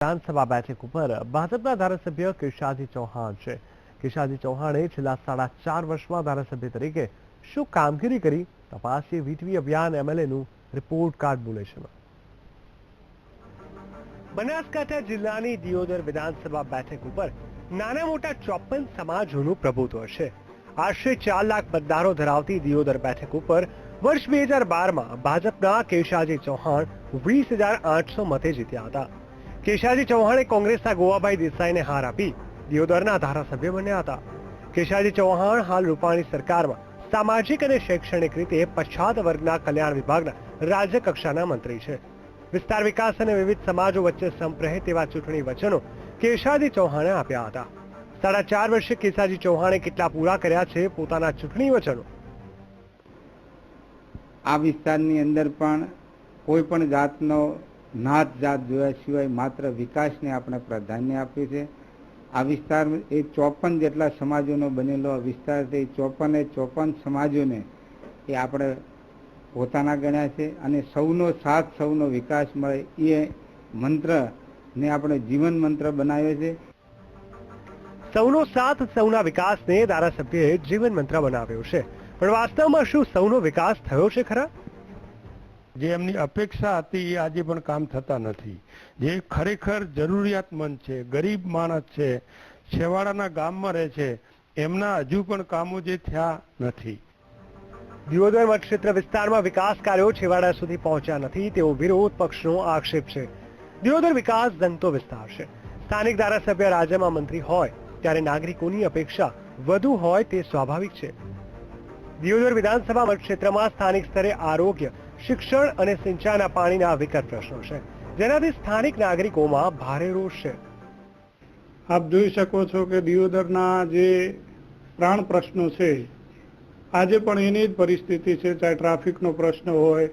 વિધાનસભા બેઠક ઉપર ભાજપના ધારાસભ્ય કેશાજી ચૌહાણ છે. કેશાજી ચૌહાણે છેલ્લા 4.5 વર્ષમાં ધારાસભ્ય તરીકે શું કામગીરી કરી, તપાસીએ વીટીવી અભિયાન એમએલએનું રિપોર્ટ કાર્ડ બુલેશનમાં. બનાસકાંઠા જિલ્લાની દિયોદર વિધાનસભા બેઠક ઉપર નાના મોટા 54 સમાજોનું પ્રભુત્વ છે. આશરે 4 લાખ મતદારો ધરાવતી દિયોદર બેઠક ઉપર વર્ષ 2012માં ભાજપના કેશાજી ચૌહાણ 20,800 મતે જીત્યા હતા. કેશાજી ચૌહાણે કોંગ્રેસના ગોવાભાઈ દેસાઈને હાર આપી દિયોદરના ધારાસભ્ય બન્યા હતા. કેશાજી ચૌહાણ હાલ રૂપાણી સરકારમાં સામાજિક અને શૈક્ષણિક રીતે પછાત વર્ગના કલ્યાણ વિભાગના રાજ્ય કક્ષાના મંત્રી છે. વિસ્તાર વિકાસ અને વિવિધ સમાજો વચ્ચે સંપ રહે તેવા ચૂંટણી વચનો કેશાજી ચૌહાણે આપ્યા હતા. 4.5 વર્ષે કેશાજી ચૌહાણે કેટલા પૂરા કર્યા છે પોતાના ચૂંટણી વચનો. આ વિસ્તારની અંદર પણ કોઈ પણ જાતનો નાત જાત જોયા સિવાય માત્ર વિકાસને આપણે પ્રાધાન્ય આપ્યું છે. આ વિસ્તાર એ 54 જેટલા સમાજોનો બનેલો વિસ્તાર છે. 54 સમાજોને એ આપણે પોતાના ગણ્યા છે અને સૌનો સાથ, સૌનો વિકાસ મળે એ મંત્રને આપણે જીવન મંત્ર બનાવ્યો છે. સૌનો સાથ, સૌના વિકાસને ધારાસભ્યએ જીવન મંત્ર બનાવ્યો છે. પણ વાસ્તવમાં શું સૌનો વિકાસ થયો છે ખરા? જે એમની અપેક્ષા હતી એ આજે પણ કામ થતા નથી. જે ખરેખર જરૂરિયાતમંદ છે, ગરીબ માણસ છે, છેવાડાના ગામમાં રહે છે, એમના હજુ પણ કામો જે થયા નથી. દિયોદર મતક્ષેત્ર વિસ્તારમાં વિકાસ કાર્યો છેવાડા સુધી પહોંચ્યા નથી તેવો વિરોધ પક્ષનો આક્ષેપ છે. દિયોદર વિકાસ જંગતો વિસ્તાર છે. સ્થાનિક ધારાસભ્ય રાજ્યમાં મંત્રી હોય ત્યારે નાગરિકોની અપેક્ષા વધુ હોય તે સ્વાભાવિક છે. દિયોદર વિધાનસભા મતક્ષેત્રમાં સ્થાનિક સ્તરે આરોગ્ય, શિક્ષણ અને સિંચાઈના પાણીના વિકટ પ્રશ્નો છે, જેનાથી સ્થાનિક નાગરિકોમાં ભારે રોષ છે. આપ જોઈ શકો છો કે દિયોદરના જે પ્રાણ પ્રશ્નો છે આજે પણ એની જ પરિસ્થિતિ છે. ચાહે ટ્રાફિકનો પ્રશ્ન હોય,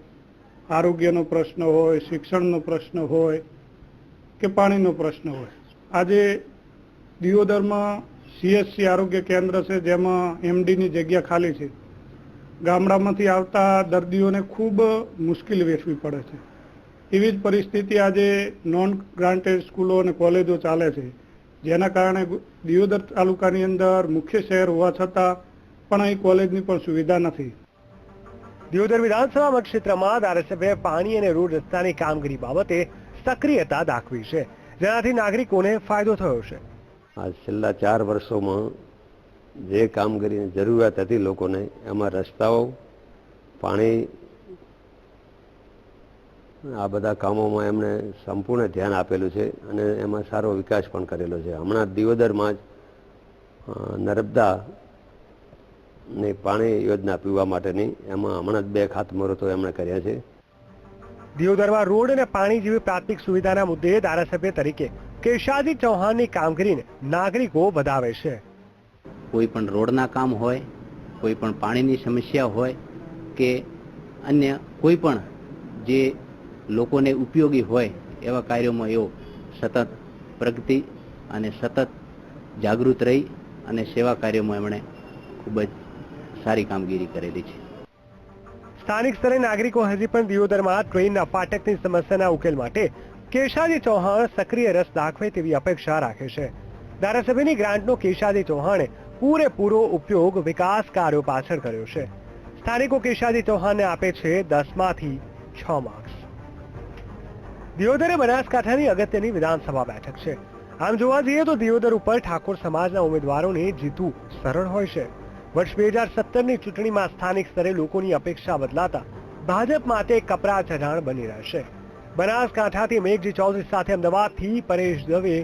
આરોગ્યનો પ્રશ્ન હોય, શિક્ષણનો પ્રશ્ન હોય કે પાણીનો પ્રશ્ન હોય. આજે દિયોદરમાં CHC આરોગ્ય કેન્દ્ર છે જેમાં MDની જગ્યા ખાલી છે. ગામડામાંથી આવતા દર્દીઓને ખૂબ મુશ્કેલી વેઠવી પડે છે. એવી જ પરિસ્થિતિ આજે નોન ગ્રાન્ટેડ સ્કૂલો અને કોલેજો ચાલે છે, જેના કારણે દિયોદર તાલુકાની અંદર મુખ્ય શહેર હોવા છતાં પણ અહીં કોલેજની પણ સુવિધા નથી. દિયોદર વિધાનસભા મતક્ષેત્રમાં ધારાસભ્યએ પાણી અને રોડ રસ્તાની કામગીરી બાબતે સક્રિયતા દાખવી છે, જેનાથી નાગરિકોને ફાયદો થયો છે. આ છેલ્લા 4 વર્ષોમાં જે કામગીરીની જરૂરિયાત હતી લોકોને, એમાં રસ્તાઓ, પાણી, આ બધા કામોમાં એમણે સંપૂર્ણ ધ્યાન આપેલું છે અને એમાં સારો વિકાસ પણ કરેલો છે. હમણાં દિયોદરમાં જ નર્મદાની પાણી યોજના પીવા માટેની એમાં હમણાં જ 2 ખાતમુહૂર્તો એમણે કર્યા છે. દિયોદરમાં રોડ અને પાણી જેવી પ્રાથમિક સુવિધાના મુદ્દે ધારાસભ્ય તરીકે કેશાજી ચૌહાણની કામગીરીને નાગરિકો વધાવે છે. કોઈ પણ રોડના કામ હોય, કોઈ પણ પાણીની સમસ્યા હોય કે અન્ય કોઈ પણ જે લોકોને ઉપયોગી હોય એવા કાર્યોમાં એઓ સતત પ્રગતિ અને સતત જાગૃત રહી અને સેવા કાર્યોમાં એમણે ખૂબ જ સારી કામગીરી કરેલી છે. સ્થાનિક સ્તરે નાગરિકો હજી પણ દિયોદરમાં ટ્રેનના ફાટકની સમસ્યાના ઉકેલ માટે કેશાજી ચૌહાણ સક્રિય રસ દાખવે તેવી અપેક્ષા રાખે છે. ધારાસભ્યની ગ્રાન્ટનો કેશાજી ચૌહાણે પૂરેપૂરો ઉપયોગ વિકાસ કાર્યો પાછળ કર્યો છે. સ્થાનિકો કેશાજી ચૌહાણને આપે છે 10માંથી 6 માર્ક્સ. દિયોદર એ બનાસકાંઠાની અગત્યની વિધાનસભા બેઠક છે. આમ જોવા જઈએ તો દિયોદર ઉપર ઠાકોર સમાજના ઉમેદવારોને જીતવું સરળ હોય છે. વર્ષ 2017ની ચૂંટણીમાં સ્થાનિક સ્તરે લોકોની અપેક્ષા બદલાતા ભાજપ માટે કપરા ચઢાણ બની રહેશે. બનાસકાંઠાથી મેઘજી ચૌધરી સાથે અમદાવાદથી પરેશ દવે,